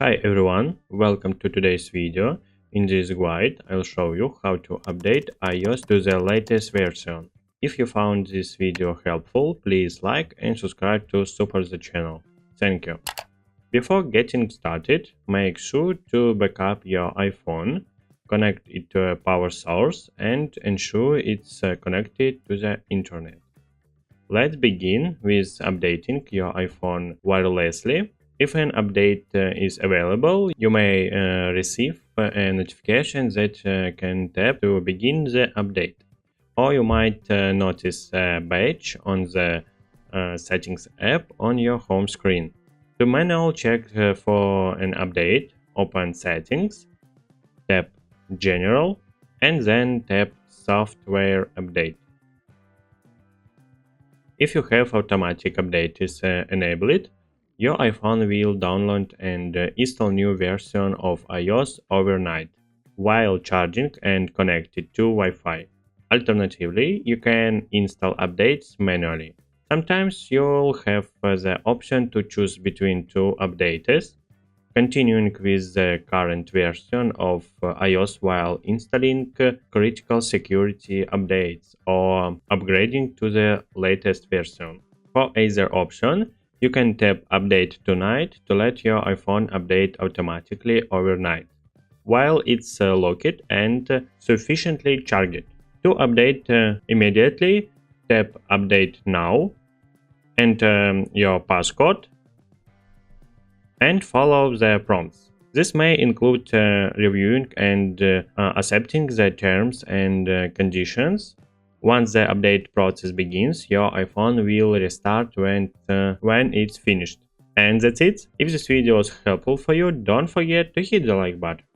Hi everyone, welcome to today's video. In this guide, I'll show you how to update iOS to the latest version. If you found this video helpful, please like and subscribe to support the channel. Thank you. Before getting started, make sure to backup your iPhone, connect it to a power source, and ensure it's connected to the internet. Let's begin with updating your iPhone wirelessly. If an update is available, you may receive a notification that can tap to begin the update. Or you might notice a badge on the Settings app on your home screen. To manual check for an update, open Settings, tap General, and then tap Software Update. If you have automatic updates enabled, your iPhone will download and install new version of iOS overnight while charging and connected to Wi-Fi. Alternatively, you can install updates manually. Sometimes you'll have the option to choose between two updates, continuing with the current version of iOS while installing critical security updates or upgrading to the latest version. For either option, you can tap Update Tonight to let your iPhone update automatically overnight, while it's locked and sufficiently charged. To update immediately, tap Update Now, enter your passcode, and follow the prompts. This may include reviewing and accepting the terms and conditions. Once the update process begins, your iPhone will restart when it's finished. And that's it. If this video was helpful for you, don't forget to hit the like button.